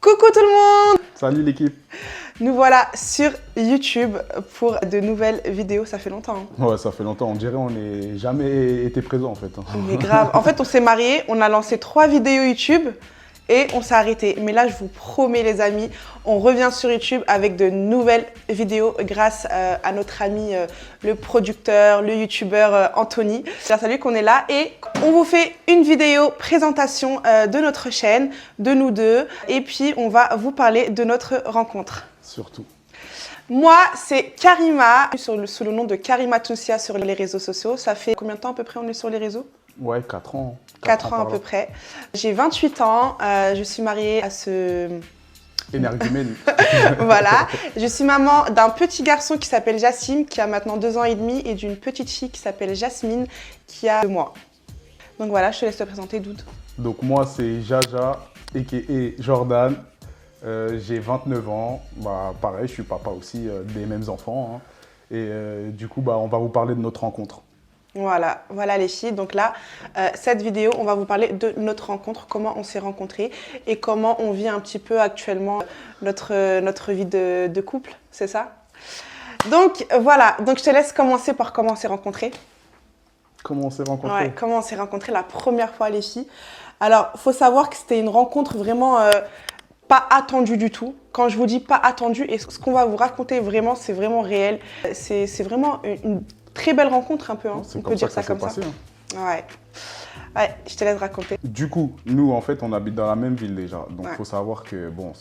Coucou tout le monde! Salut l'équipe! Nous voilà sur YouTube pour de nouvelles vidéos, ça fait longtemps. Hein. Ouais, ça fait longtemps, on dirait on n'est jamais été présent en fait. Mais grave, en fait on s'est mariés, on a lancé 3 vidéos YouTube et on s'est arrêté. Mais là je vous promets les amis, on revient sur YouTube avec de nouvelles vidéos grâce à notre ami le producteur, le youtubeur Anthony. C'est grâce à lui qu'on est là et on vous fait une vidéo présentation de notre chaîne, de nous deux et puis on va vous parler de notre rencontre. Surtout. Moi, c'est Karima, sous le nom de Karima Toussia sur les réseaux sociaux. Ça fait combien de temps à peu près on est sur les réseaux? Ouais, 4 ans. 4 ans à peu près. J'ai 28 ans, je suis mariée à ce... Énergumène. Voilà, je suis maman d'un petit garçon qui s'appelle Jassim, qui a maintenant 2 ans et demi, et d'une petite fille qui s'appelle Jasmine, qui a 2 mois. Donc voilà, je te laisse te présenter, Doud. Donc moi, c'est Jaja, a.k.a. Jordan. J'ai 29 ans. Bah, pareil, je suis papa aussi des mêmes enfants. Hein. Et du coup, bah, on va vous parler de notre rencontre. Voilà, voilà les filles. Donc là, cette vidéo, on va vous parler de notre rencontre, comment on s'est rencontrés et comment on vit un petit peu actuellement notre vie de couple, c'est ça? Donc voilà, donc je te laisse commencer par comment on s'est rencontrés. Comment on s'est rencontrés? Ouais, comment on s'est rencontrés la première fois les filles. Alors, faut savoir que c'était une rencontre vraiment pas attendue du tout. Quand je vous dis pas attendue, et ce qu'on va vous raconter vraiment, c'est vraiment réel. C'est vraiment une très belle rencontre un peu, hein. On peut dire ça comme ça. Passé, hein. Ouais. Ouais, je te laisse raconter. Du coup, nous, en fait, on habite dans la même ville déjà. Donc, il Ouais. faut savoir que, bon,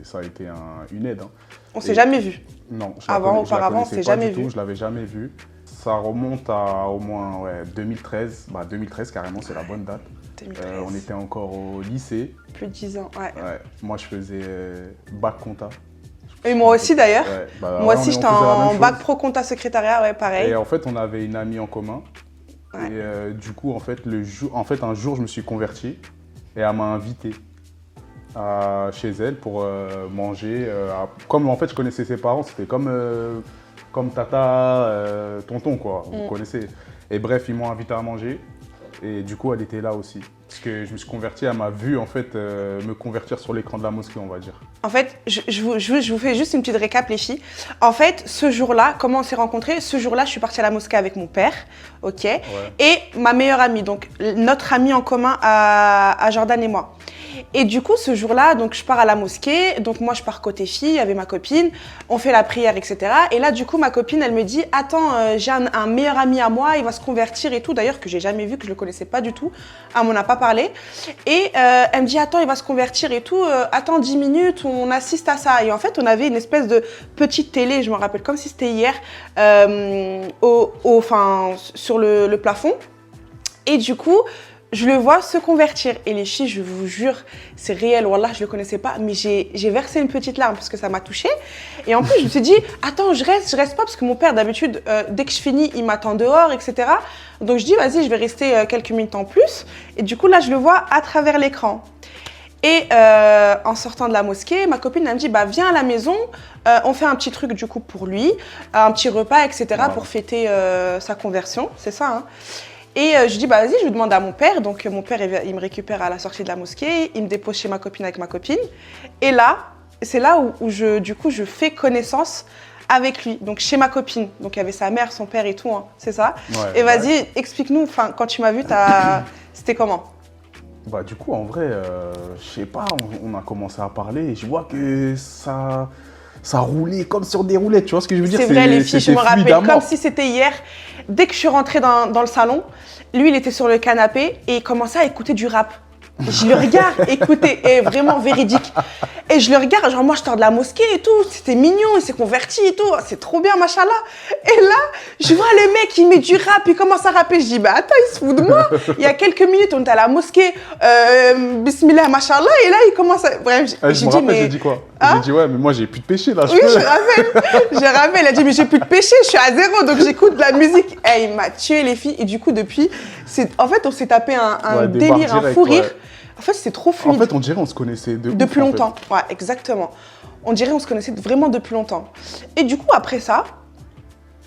ça a été une aide. Hein. On s'est jamais vus. Non, Auparavant, on s'est jamais vu. Je l'avais jamais vu. Ça remonte à au moins 2013. Bah, 2013, carrément, c'est la bonne date. 2013. On était encore au lycée. Plus de 10 ans, ouais. Ouais. Moi, je faisais bac compta. Et moi aussi d'ailleurs. Ouais. Bah, Moi ouais, aussi, on j'étais faisait la même en chose. bac pro compta secrétariat, ouais, pareil. Et en fait, on avait une amie en commun. Ouais. Et du coup, en fait, un jour, je me suis converti et elle m'a invité chez elle pour manger. Comme en fait, je connaissais ses parents, c'était comme tata, tonton, quoi. Vous connaissez. Et bref, ils m'ont invité à manger. Et du coup, elle était là aussi. Parce que je me suis converti, elle m'a vu en fait me convertir sur l'écran de la mosquée, on va dire. En fait, je vous fais juste une petite récap, les filles. En fait, ce jour-là, comment on s'est rencontrés? Ce jour-là, je suis partie à la mosquée avec mon père, ok? Ouais. Et ma meilleure amie, donc notre amie en commun à Jordan et moi. Et du coup, ce jour-là, donc je pars à la mosquée, donc moi je pars côté fille avec ma copine, on fait la prière, etc. Et là, du coup, ma copine, elle me dit, attends, j'ai un meilleur ami à moi, il va se convertir et tout, d'ailleurs que j'ai jamais vu, que je le connaissais pas du tout, elle m'en a pas parlé. Et elle me dit, attends, il va se convertir et tout, attends 10 minutes, on assiste à ça. Et en fait, on avait une espèce de petite télé, je me rappelle comme si c'était hier, sur le plafond. Et du coup, je le vois se convertir. Et les filles, je vous jure, c'est réel. Wallah, je le connaissais pas, mais j'ai versé une petite larme parce que ça m'a touchée. Et en plus, je me suis dit, attends, je reste pas parce que mon père, d'habitude, dès que je finis, il m'attend dehors, etc. Donc je dis, vas-y, je vais rester quelques minutes en plus. Et du coup, là, je le vois à travers l'écran. Et en sortant de la mosquée, ma copine elle me dit, bah viens à la maison, on fait un petit truc du coup pour lui, un petit repas, etc. Ouais. Pour fêter sa conversion, c'est ça, hein. Et je dis, bah vas-y, je lui demande à mon père. Donc mon père, il me récupère à la sortie de la mosquée, il me dépose chez ma copine avec ma copine. Et là, c'est là où je fais connaissance avec lui, donc chez ma copine. Donc il y avait sa mère, son père et tout, hein, c'est ça. Ouais, et vas-y, explique-nous, quand tu m'as vu, c'était comment? Bah du coup, en vrai, je sais pas, on a commencé à parler et je vois que ça roulait comme sur des roulettes, tu vois ce que je veux dire? C'est vrai les filles, je me c'était rappelle fluide à mort. comme si c'était hier. Dès que je suis rentrée dans le salon, lui il était sur le canapé et il commençait à écouter du rap. Je le regarde écouter, et vraiment véridique. Et je le regarde, genre moi je sors de la mosquée et tout, c'était mignon, il s'est converti et tout, c'est trop bien, machallah. Et là, je vois le mec, il met du rap, il commence à rapper, je dis bah attends, il se fout de moi. Il y a quelques minutes, on était à la mosquée, bismillah, machallah, et là il commence à... Bref, Je me rappelle, j'ai dit quoi? Hein? J'ai dit ouais, mais moi j'ai plus de péché là. Oui, je rappelle, il a dit mais j'ai plus de péché, je suis à 0, donc j'écoute de la musique. Et il m'a tué les filles, et du coup depuis, en fait on s'est tapé un délire, un fou rire. En fait, c'est trop fluide. En fait, on dirait on se connaissait depuis longtemps. Ouais, exactement. On dirait on se connaissait vraiment depuis longtemps. Et du coup, après ça,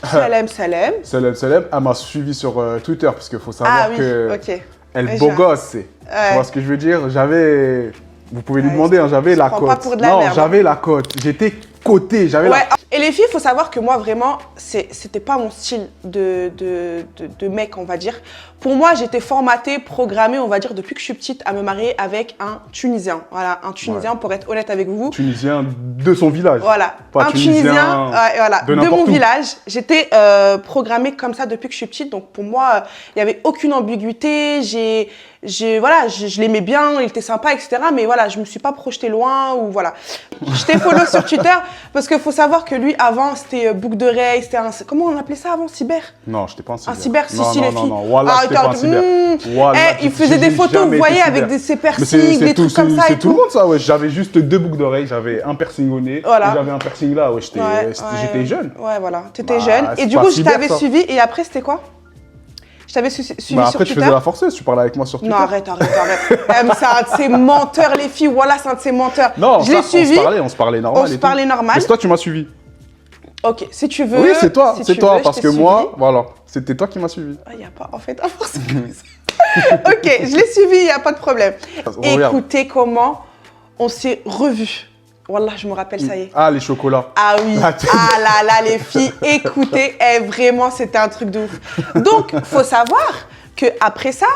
Salem. Salem, elle m'a suivi sur Twitter, parce qu'il faut savoir que ok. elle Ouais, beau gosse, tu vois ce que je veux dire? Vous pouvez lui Ouais, demander, hein, j'avais la prends cote. pas pour de la Non, merde. j'avais la cote. J'étais coté, j'avais Ouais. Et les filles, il faut savoir que moi, vraiment, c'était pas mon style de mec, on va dire. Pour moi, j'étais formatée, programmée, on va dire, depuis que je suis petite, à me marier avec un Tunisien. Voilà, un Tunisien, pour être honnête avec vous. Tunisien de son village. Voilà, Pas un Tunisien voilà, de de n'importe mon où. village. J'étais programmée comme ça depuis que je suis petite. Donc pour moi, il n'y avait aucune ambiguïté. Voilà, je l'aimais bien, il était sympa, etc. Mais voilà, je me suis pas projetée loin ou voilà. J'étais follow sur Twitter parce qu'il faut savoir que lui, avant, c'était boucle d'oreille, c'était un... Comment on appelait ça avant, cyber? Non, j'étais pas un cyber. Un cyber, si, non, si, non, les non, filles. non, voilà, j'étais pas un cyber. Voilà, Il faisait des photos, vous voyez, avec ses piercings, des trucs comme ça et C'est tout le tout. monde ça, ouais. J'avais juste 2 boucles d'oreilles, j'avais un piercing au nez, Voilà. et j'avais un piercing là, ouais. J'étais jeune. Ouais, voilà, t'étais Bah, jeune. c'est Et du pas coup, je cyber, t'avais ça. suivi. Et après, c'était quoi? Je t'avais suivi Bah sur après, tu Twitter. faisais la forceuse, tu parlais avec moi sur Twitter. Non, arrête. C'est un de ces menteurs, les filles. Voilà, c'est un de ces menteurs. Non, je l'ai suivi. on se parlait normal. On se parlait normal. Mais c'est toi, tu m'as suivi. Ok, si tu veux. Oui, c'est toi, si c'est tu toi, veux, parce je que t'ai moi, suivi. voilà, c'était toi qui m'as suivi. Il n'y a pas, en fait, à force. Ok, je l'ai suivi, il n'y a pas de problème. Regarde. Écoutez comment on s'est revus. Wallah, je me rappelle, ça y est. Ah, les chocolats. Ah oui, Ah, ah là là, les filles, écoutez, vraiment, c'était un truc de ouf. Donc, faut savoir qu'après ça,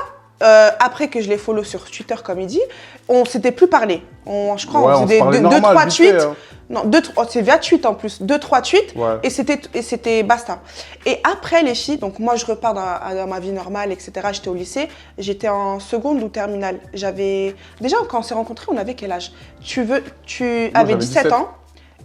après que je les follow sur Twitter, comme il dit, on s'était plus parlé. Je crois Ouais, on on se faisait parlait deux, normal, trois vite tweets. fait, hein. Non, c'est via tweet en plus. 2-3 tweets Ouais. et c'était basta. Et après, les filles, donc moi, je repars dans ma vie normale, etc. J'étais au lycée, j'étais en seconde ou terminale. Déjà, quand on s'est rencontrés, on avait quel âge? Tu avais j'avais 17 ans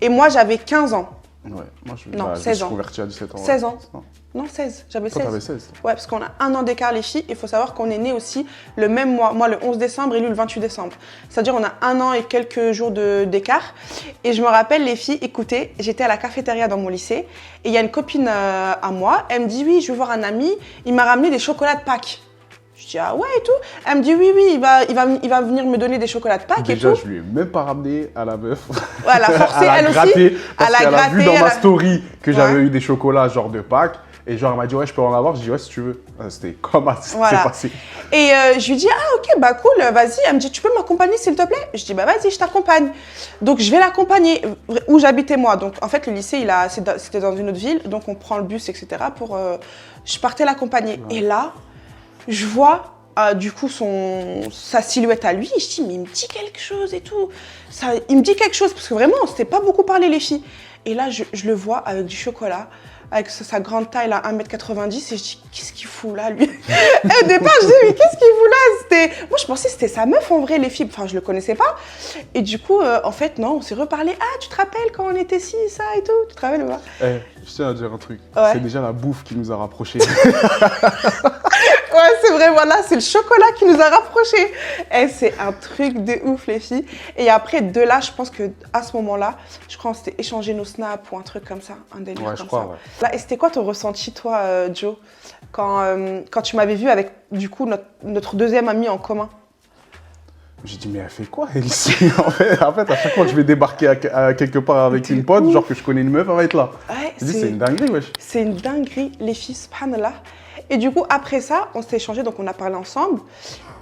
et moi, j'avais 15 ans. Ouais, moi je, Non, je me 16 suis ans. converti à 17 ans. 16 ouais. ans. Non. Non, 16. J'avais Toi, 16. t'avais 16. Ouais, parce qu'on a 1 an d'écart, les filles. Il faut savoir qu'on est nés aussi le même mois. Moi, le 11 décembre et lui, le 28 décembre. C'est-à-dire, on a 1 an et quelques jours d'écart. Et je me rappelle, les filles, écoutez, j'étais à la cafétéria dans mon lycée. Et il y a une copine à moi. Elle me dit, oui, je veux voir un ami. Il m'a ramené des chocolats de Pâques. Je dis, ah ouais et tout. Elle me dit, oui, il va venir me donner des chocolats de Pâques Déjà, et tout. je lui ai même pas ramené à la meuf. Voilà, forcé, elle elle a aussi. gratté, parce qu'elle a vu dans ma elle a- story que j'avais Ouais. eu des chocolats genre de Pâques. Et genre, elle m'a dit, ouais, je peux en avoir. J'ai dit, ouais, si tu veux. C'était comme ça Voilà. s'est passé. Et je lui dis, ah ok, bah cool, vas-y. Elle me dit, tu peux m'accompagner s'il te plaît? Je dis, bah vas-y, je t'accompagne. Donc je vais l'accompagner où j'habitais moi. Donc en fait, le lycée, c'était dans une autre ville. Donc on prend le bus, etc. Je partais l'accompagner. Ouais. Et là, je vois du coup sa silhouette à lui. Je dis, mais il me dit quelque chose et tout. Il me dit quelque chose parce que vraiment, on s'était pas beaucoup parlé les filles. Et là, je le vois avec du chocolat, avec sa grande taille, là, 1m90, et je dis, qu'est-ce qu'il fout là, lui? Et au départ, je dis, mais qu'est-ce qu'il fout là? Moi, je pensais que c'était sa meuf, en vrai, les filles. Enfin, je le connaissais pas. Et du coup, en fait, non, on s'est reparlé. Ah, tu te rappelles quand on était ci, ça et tout? Tu te rappelles ou pas? Eh, je tiens à dire un truc. Ouais. C'est déjà la bouffe qui nous a rapprochés. Ouais, c'est vrai, voilà, c'est le chocolat qui nous a rapprochés. Et c'est un truc de ouf, les filles. Et après, de là, je pense qu'à ce moment-là, je crois qu'on s'était échangé nos snaps ou un truc comme ça, un délire Ouais, comme je crois, ça. ouais. Là, et c'était quoi ton ressenti, toi, Joe, quand tu m'avais vu avec, du coup, notre deuxième ami en commun? J'ai dit, mais elle fait quoi, elle, ici? En fait, à chaque fois que je vais débarquer à quelque part avec une pote, genre que je connais une meuf, elle va être là. Ouais, J'ai dit, c'est une dinguerie, wesh. C'est une dinguerie, les filles, subhanallah. Et du coup, après ça, on s'est échangé, donc on a parlé ensemble.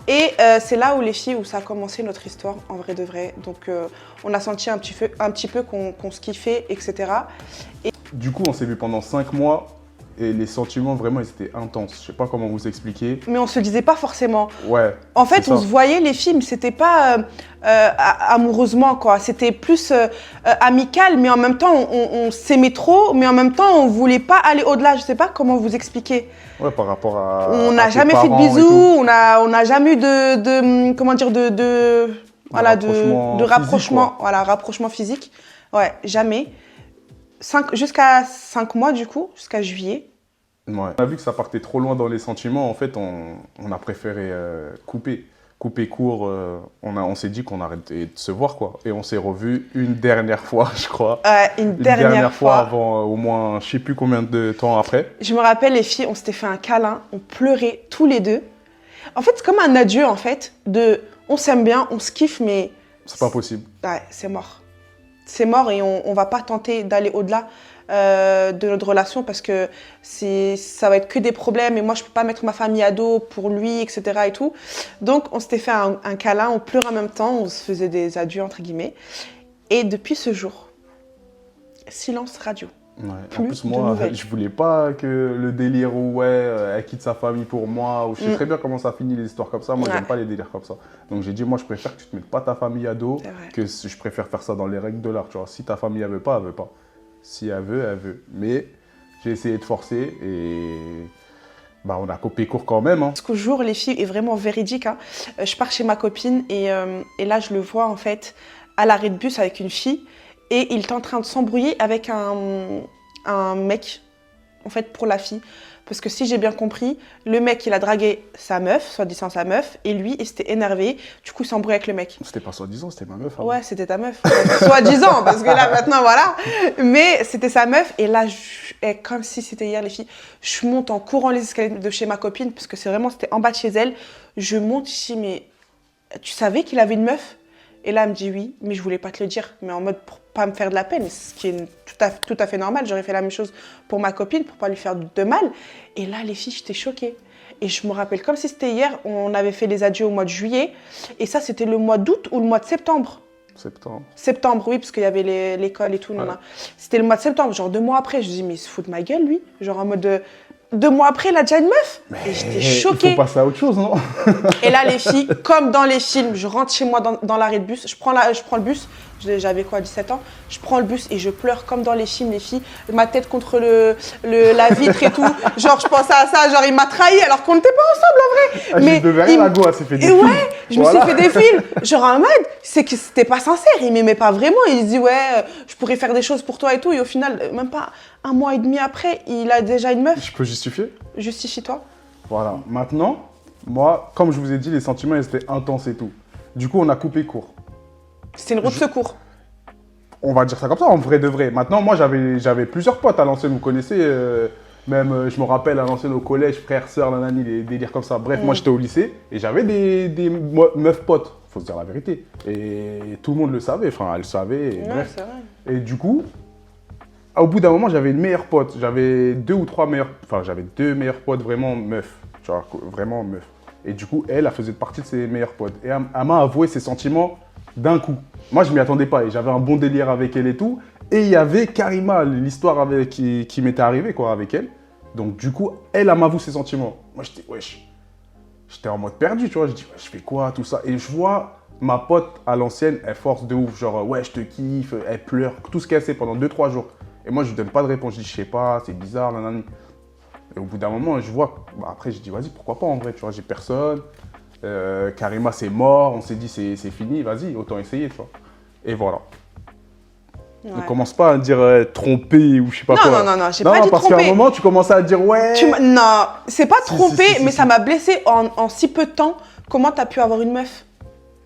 Et c'est là où les filles, où ça a commencé notre histoire, en vrai de vrai. Donc on a senti un petit peu qu'on se kiffait, etc. Du coup, on s'est vu pendant 5 mois et les sentiments, vraiment, ils étaient intenses. Je sais pas comment vous expliquer. Mais on se le disait pas forcément. Ouais. En fait, c'est on ça. se voyait les films, c'était pas amoureusement, quoi. C'était plus amical, mais en même temps, on s'aimait trop, mais en même temps, on voulait pas aller au-delà. Je sais pas comment vous expliquer. Ouais, par rapport à. On à n'a tes jamais fait de parents et bisous, tout. on n'a jamais eu comment dire, voilà, rapprochement de physique, rapprochement, quoi. voilà, rapprochement physique. Ouais, jamais. Jusqu'à 5 mois, du coup, jusqu'à juillet. Ouais. On a vu que ça partait trop loin dans les sentiments. En fait, on a préféré couper court. On s'est dit qu'on arrêtait de se voir, quoi. Et on s'est revus une dernière fois, je crois. Une dernière fois. Avant au moins, je sais plus combien de temps après. Je me rappelle, les filles, on s'était fait un câlin, on pleurait tous les deux. En fait, c'est comme un adieu, en fait, on s'aime bien, on se kiffe, mais C'est pas possible. ouais, c'est mort. c'est mort et on va pas tenter d'aller au-delà de notre relation parce que ça va être que des problèmes et moi je peux pas mettre ma famille à dos pour lui, etc. et tout. Donc on s'était fait un câlin, on pleurait en même temps, on se faisait des adieux entre guillemets. Et depuis ce jour, silence radio. Ouais. En plus, moi, je voulais pas que le délire où elle quitte sa famille pour moi, ou je sais très bien comment ça finit les histoires comme ça. Moi, j'aime pas les délires comme ça. Donc j'ai dit, moi, je préfère que tu te mettes pas ta famille à dos, que je préfère faire ça dans les règles de l'art. Tu vois, si ta famille elle veut pas, elle veut pas. Si elle veut, elle veut. Mais j'ai essayé de forcer et bah, on a coupé court quand même. Hein. Ce qu'au jour, les filles, est vraiment véridique. Hein. Je pars chez ma copine et là, je le vois en fait à l'arrêt de bus avec une fille. Et il est en train de s'embrouiller avec un mec, en fait, pour la fille. Parce que si j'ai bien compris, le mec, il a dragué sa meuf, soi-disant sa meuf, et lui, il s'était énervé. Du coup, il s'embrouille avec le mec. C'était pas soi-disant, c'était ma meuf. Hein. Ouais, c'était ta meuf. Soi-disant, parce que là, maintenant, voilà. Mais c'était sa meuf. Et là, comme si c'était hier, les filles, je monte en courant les escaliers de chez ma copine, parce que c'était en bas de chez elle. Je monte ici, mais tu savais qu'il avait une meuf ? Et là, elle me dit oui, mais je voulais pas te le dire, mais en mode pour pas me faire de la peine, ce qui est tout à fait normal. J'aurais fait la même chose pour ma copine, pour pas lui faire de mal. Et là, les filles, j'étais choquée. Et je me rappelle comme si c'était hier, on avait fait les adieux au mois de juillet. Et ça, c'était le mois d'août ou le mois de septembre. Septembre, oui, parce qu'il y avait l'école et tout. Ouais. C'était le mois de septembre, genre 2 mois après. Je me dis, mais il se fout de ma gueule, lui. Genre en mode 2 mois après, il a déjà une meuf. Et j'étais choquée. Il faut passer à autre chose, non? Et là, les filles, comme dans les films, je rentre chez moi dans l'arrêt de bus, je prends le bus, j'avais quoi, 17 ans, je prends le bus et je pleure comme dans les films, les filles, ma tête contre la vitre et tout. Genre, je pensais à ça, genre, il m'a trahi alors qu'on n'était pas ensemble en vrai. Ah, mais devais rien, la go, s'est fait des films. Ouais, je me suis fait des films. Genre, en mode, c'est que c'était pas sincère, il m'aimait pas vraiment. Il dit, ouais, je pourrais faire des choses pour toi et tout. Et au final, même pas 1 mois et demi après, il a déjà une meuf. Je peux justifier? Justifie-toi. Voilà. Maintenant, moi, comme je vous ai dit, les sentiments, ils étaient intenses et tout. Du coup, on a coupé court. C'était une roue de secours. On va dire ça comme ça, en vrai de vrai. Maintenant, moi, j'avais plusieurs potes à l'ancienne, vous connaissez. Même, je me rappelle, à l'ancienne au collège, frères, sœurs, nanani, des délires comme ça. Bref, moi, j'étais au lycée et j'avais des meufs potes. Faut se dire la vérité. Et tout le monde le savait. Enfin, elle le savait. Et bref. C'est vrai. Et du coup, au bout d'un moment, j'avais une meilleure pote. J'avais 2 ou 3 meilleures... Enfin, j'avais 2 meilleures potes vraiment meufs. Genre, vraiment meufs. Et du coup, elle faisait partie de ses meilleures potes. Et elle m'a avoué ses sentiments d'un coup. Moi, je m'y attendais pas. Et j'avais un bon délire avec elle et tout. Et il y avait Karima, l'histoire qui m'était arrivée quoi, avec elle. Donc, du coup, elle m'avoué ses sentiments. Moi, j'étais, wesh. J'étais en mode perdu, tu vois. Je dis, ouais, je fais quoi, tout ça. Et je vois ma pote à l'ancienne, elle force de ouf. Genre, ouais, je te kiffe. Elle pleure. Tout ce qu'elle sait pendant 2-3 jours. Et moi, je lui donne pas de réponse. Je dis, je sais pas, c'est bizarre, nanani. Et au bout d'un moment, je vois. Bah, après, j'ai dit, vas-y, pourquoi pas en vrai, tu vois, j'ai personne. Karima, c'est mort. On s'est dit, c'est fini, vas-y, autant essayer, tu vois. Et voilà. Ouais. Ne commence pas à dire tromper ou je sais pas quoi. Non, j'ai pas dit parce tromper. qu'à un moment, tu commences à dire ouais. Non, c'est pas tromper, mais ça m'a blessée en si peu de temps. Comment t'as pu avoir une meuf?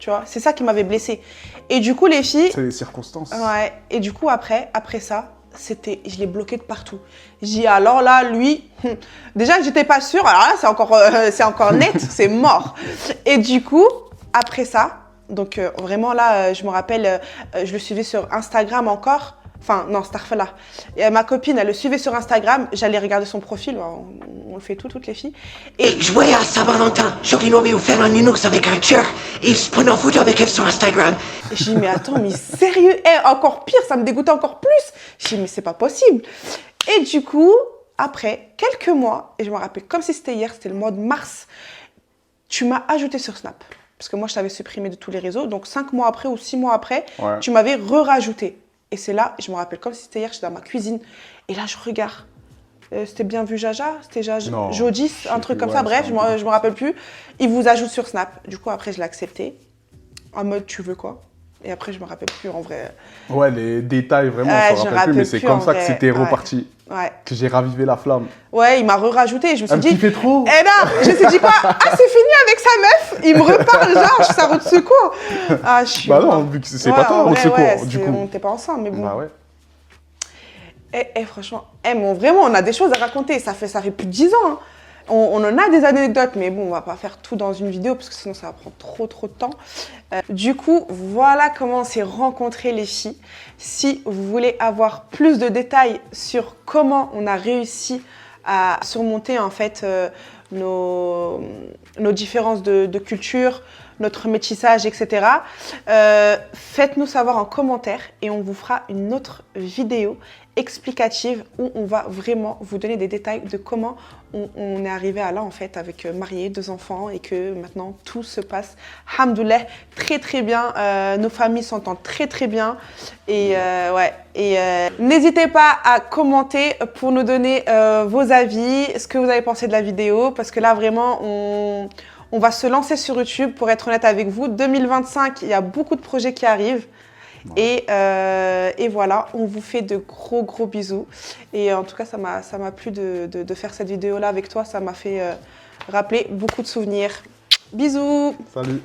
Tu vois, c'est ça qui m'avait blessée. Et du coup, les filles. C'est les circonstances. Ouais. Et du coup, après ça, je l'ai bloqué de partout. J'ai dit, alors là, lui, déjà que j'étais pas sûre, alors là, c'est encore net, c'est mort. Et du coup, après ça, donc vraiment là, je me rappelle, je le suivais sur Instagram encore. Enfin, non, Starfella. Ma copine, elle le suivait sur Instagram. J'allais regarder son profil. On le fait toutes les filles. Et je voyais à Saint-Valentin, Jorino ou faire un inox avec Arthur. Et il se prenait en photo avec elle sur Instagram. Et je dis, mais attends, mais sérieux? Encore pire, ça me dégoûtait encore plus. Je dis, mais c'est pas possible. Et du coup, après quelques mois, et je me rappelle comme si c'était hier, c'était le mois de mars, tu m'as ajouté sur Snap. Parce que moi, je t'avais supprimé de tous les réseaux. Donc, 5 mois après ou 6 mois après, ouais. Tu m'avais re-rajouté. Et c'est là, je me rappelle comme si c'était hier, j'étais dans ma cuisine. Et là, je regarde. C'était bien vu Jaja? C'était Jodis, un truc comme ça. Bref, je me rappelle plus. Il vous ajoute sur Snap. Du coup, après, je l'ai accepté. En mode, tu veux quoi? Et après, je me rappelle plus en vrai. Ouais, les détails, vraiment, je me rappelle plus. Mais c'est comme ça que c'était reparti. Ouais. Que j'ai ravivé la flamme. Ouais, il m'a re-rajouté. Je me suis dit. Il fait trop. Eh ben, je me suis dit quoi? Ah, c'est fini avec sa meuf. Il me reparle, genre, je suis sa roue de secours. Ah, je suis. Bah non, vu que c'est pas toi la roue de secours. Ouais, du coup. On n'était pas ensemble, mais bon. Bah ouais. Franchement, vraiment, on a des choses à raconter. Ça fait plus de 10 ans. Hein. On en a des anecdotes, mais bon, on va pas faire tout dans une vidéo parce que sinon ça va prendre trop de temps. Du coup, voilà comment on s'est rencontrés les filles. Si vous voulez avoir plus de détails sur comment on a réussi à surmonter en fait nos différences de culture, notre métissage, etc. Faites-nous savoir en commentaire et on vous fera une autre vidéo explicative où on va vraiment vous donner des détails de comment on est arrivé à là en fait avec marié, 2 enfants et que maintenant tout se passe, alhamdoulilah, très bien. Nos familles s'entendent très bien et n'hésitez pas à commenter pour nous donner vos avis, ce que vous avez pensé de la vidéo parce que là vraiment on va se lancer sur YouTube pour être honnête avec vous. 2025, il y a beaucoup de projets qui arrivent. Et voilà, on vous fait de gros bisous. Et en tout cas, ça m'a plu de faire cette vidéo-là avec toi. Ça m'a fait rappeler beaucoup de souvenirs. Bisous! Salut!